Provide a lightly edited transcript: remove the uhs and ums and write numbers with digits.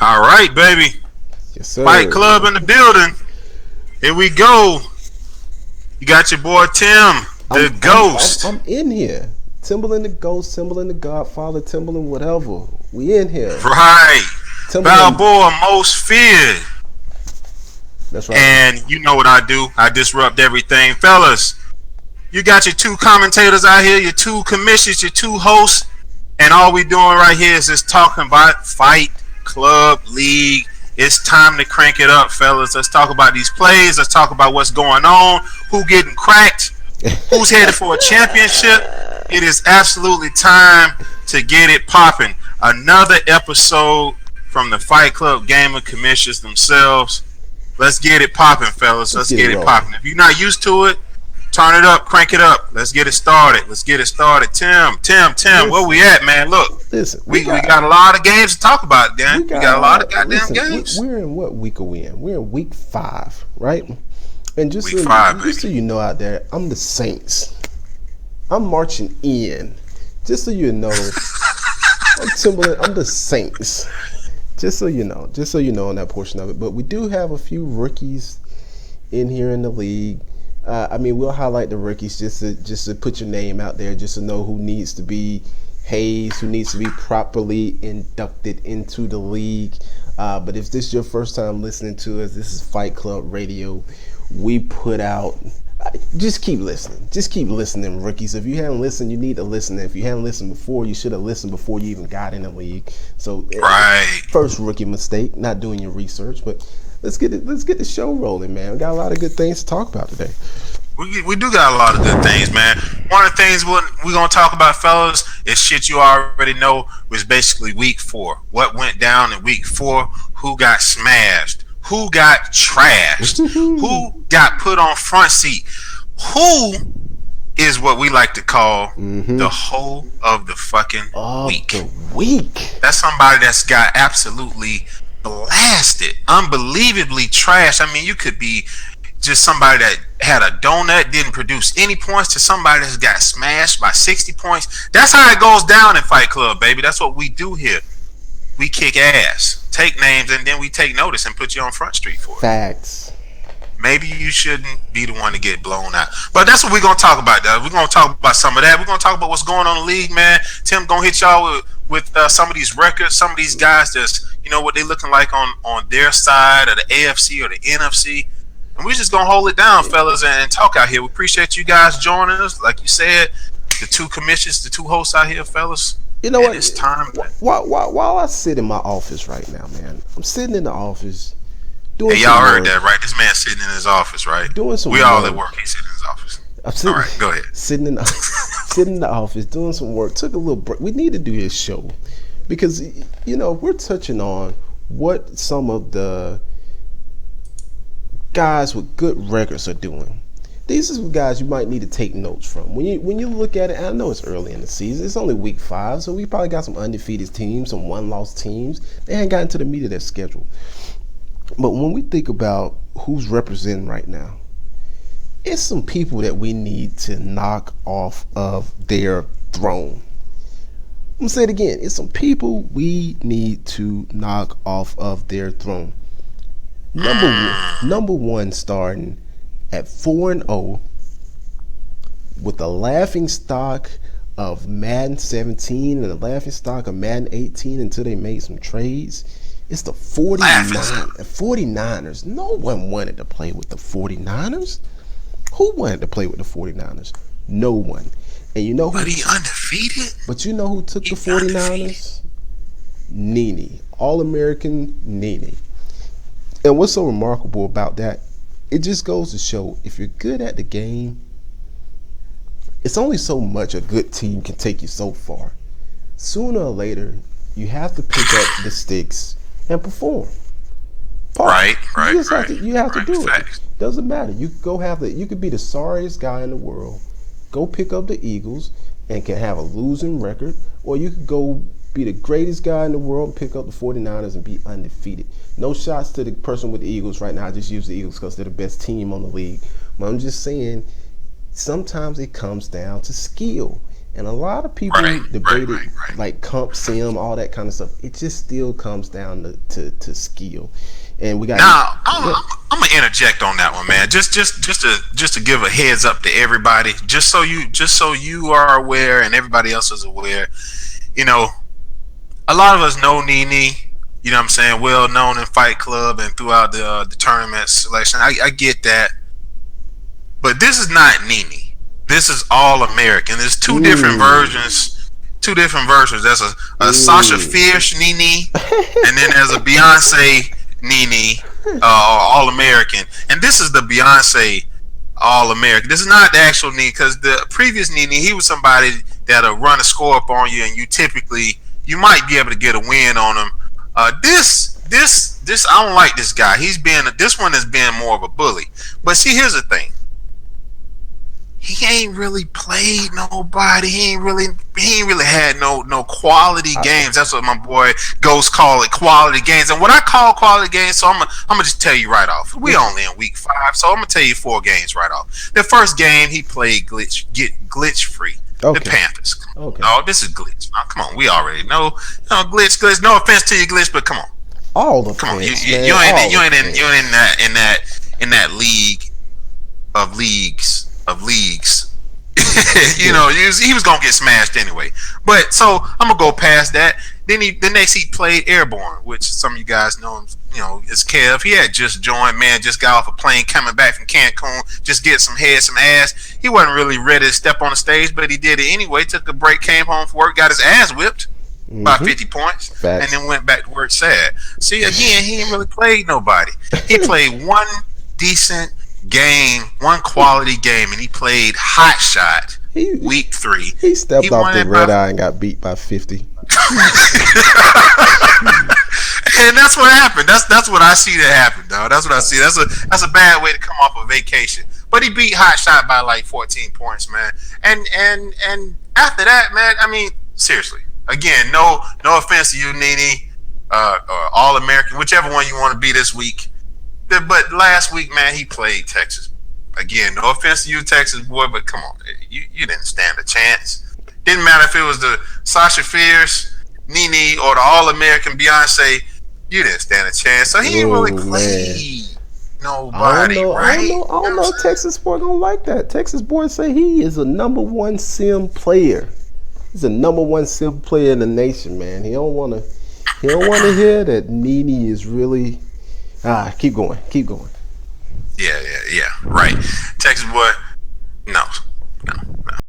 All right, baby. Yes, sir. Fight Club in the building. Here we go. You got your boy Tim, the Ghost. I'm in here. Timberland the Ghost, Timberland the Godfather, Timberland whatever. We in here. Right. Timberland. Balboa most feared. That's right. And you know what I do. I disrupt everything. Fellas, you got your two commentators out here, your two commissions, your two hosts. And all we doing right here is just talking about Fight Club League. It's time to crank it up, fellas. Let's talk about these plays. Let's talk about what's going on. Who getting cracked? Who's headed for a championship? It is absolutely time to get it popping. Another episode from the Fight Club Gamer Commissions themselves. Let's get it popping, fellas. Let's get it popping. If you're not used to it, turn it up, crank it up. Let's get it started. Tim, where we at, man? Look, listen, we got a lot of games to talk about, Dan. We got a lot of goddamn games. We're in what week are we in? We're in week 5, right? And just so you know out there, I'm the Saints. I'm marching in. Just so you know, I'm Timberland. I'm the Saints. Just so you know on that portion of it. But we do have a few rookies in here in the league. We'll highlight the rookies just to put your name out there, just to know who needs to be hazed, who needs to be properly inducted into the league. But if this is your first time listening to us, this is Fight Club Radio. We put out. Just keep listening. Just keep listening, rookies. If you haven't listened, you need to listen. If you haven't listened before, you should have listened before you even got in the league. So, first rookie mistake, not doing your research. But let's get the show rolling, man. We got a lot of good things to talk about today. We do got a lot of good things, man. One of the things we're going to talk about, fellas, is shit you already know, was basically week 4. What went down in week 4? Who got smashed? Who got trashed? Who got put on front seat? Who is what we like to call the hoe of the fucking week. That's somebody that's got absolutely blasted, unbelievably trashed. I mean, you could be just somebody that had a donut, didn't produce any points, to somebody that's got smashed by 60 points. That's how it goes down in Fight Club, baby. That's what we do here. We kick ass, take names, and then we take notice and put you on Front Street for it. Facts. Maybe you shouldn't be the one to get blown out. But that's what we're going to talk about, though. We're going to talk about some of that. We're going to talk about what's going on in the league, man. Tim going to hit y'all with some of these records, some of these guys that's, what they looking like on their side of the AFC or the NFC. And we're just going to hold it down, fellas, and talk out here. We appreciate you guys joining us. Like you said, the two commissions, the two hosts out here, fellas. You know what? It's time. While I sit in my office right now, man, I'm sitting in the office doing. Hey, y'all heard that, right? This man sitting in his office, right? Doing some. We all at work. He's sitting in his office. All right, go ahead. Sitting in the office doing some work. Took a little break. We need to do this show because we're touching on what some of the guys with good records are doing. These are some guys you might need to take notes from. When you look at it, I know it's early in the season. It's only week 5, so we probably got some undefeated teams, some one-loss teams. They haven't gotten to the meat of their schedule. But when we think about who's representing right now, it's some people that we need to knock off of their throne. I'm going to say it again. It's some people we need to knock off of their throne. Number one starting at 4-0 with the laughing stock of Madden 17 and the laughing stock of Madden 18 until they made some trades. It's the 49ers. No one wanted to play with the 49ers. Who wanted to play with the 49ers? No one. And you know who? But he undefeated. But you know who took the 49ers? Nene. All-American Nene. And what's so remarkable about that? It just goes to show, if you're good at the game, it's only so much a good team can take you so far. Sooner or later, you have to pick up the sticks and perform. Right. You have to do Facts. it. Doesn't matter. You could be the sorriest guy in the world, go pick up the Eagles and can have a losing record, or you could go be the greatest guy in the world and pick up the 49ers and be undefeated. No shots to the person with the Eagles right now. I just use the Eagles because they're the best team on the league. But I'm just saying, sometimes it comes down to skill. And a lot of people debated like comp sim, all that kind of stuff. It just still comes down to skill. And we got now. I'm gonna interject on that one, man. Just to give a heads up to everybody, just so you are aware and everybody else is aware. You know, a lot of us know Nene. You know what I'm saying? Well known in Fight Club and throughout the tournament selection. I get that, but this is not Nene. This is All American. There's two different versions. There's a Sasha Fierce Nene, and then there's a Beyonce Nene, All American, and this is the Beyonce All American. This is not the actual Nene, because the previous Nene, he was somebody that'll run a score up on you, and you might be able to get a win on him. This I don't like this guy. This one has been more of a bully. But see, here's the thing. He ain't really played nobody. He ain't really had no quality games. That's what my boy Ghost call it, quality games. And what I call quality games, so I'm gonna just tell you right off. We only in week 5, so I'm gonna tell you 4 games right off. The first game he played glitch free. Okay. The Panthers. Okay. Oh, this is glitch. Oh, come on, we already know. Glitch. No offense to you, glitch, but come on. All the come fans, on. You ain't in that league of leagues. You know, he was gonna get smashed anyway. But so I'm gonna go past that. Then the next he played Airborne, which some of you guys know him. You know, is Kev. He had just joined, man. Just got off a plane coming back from Cancun. Just get some head, some ass. He wasn't really ready to step on the stage, but he did it anyway. Took a break, came home from work, got his ass whipped by 50 points, and then went back to work sad. See, again, he ain't really played nobody. He played one decent game, one quality game, and he played Hot Shot week 3. He stepped off the red eye and got beat by 50. And that's what happened. That's what I see that happen, though. That's what I see. That's a bad way to come off a vacation. But he beat Hot Shot by like 14 points, man. And after that, man, I mean, seriously. Again, no offense to you, Nene, or All American, whichever one you want to be this week. But last week, man, he played Texas. Again, no offense to you, Texas boy, but come on, you didn't stand a chance. Didn't matter if it was the Sasha Fierce, Nene, or the All American Beyonce. You didn't stand a chance. So he didn't really play nobody, right? I don't know. Texas boy don't like that. Texas boy say he is a number 1 sim player. He's a number 1 sim player in the nation, man. He don't want to hear that Nene is really. Keep going. Yeah, right. Texas boy, no.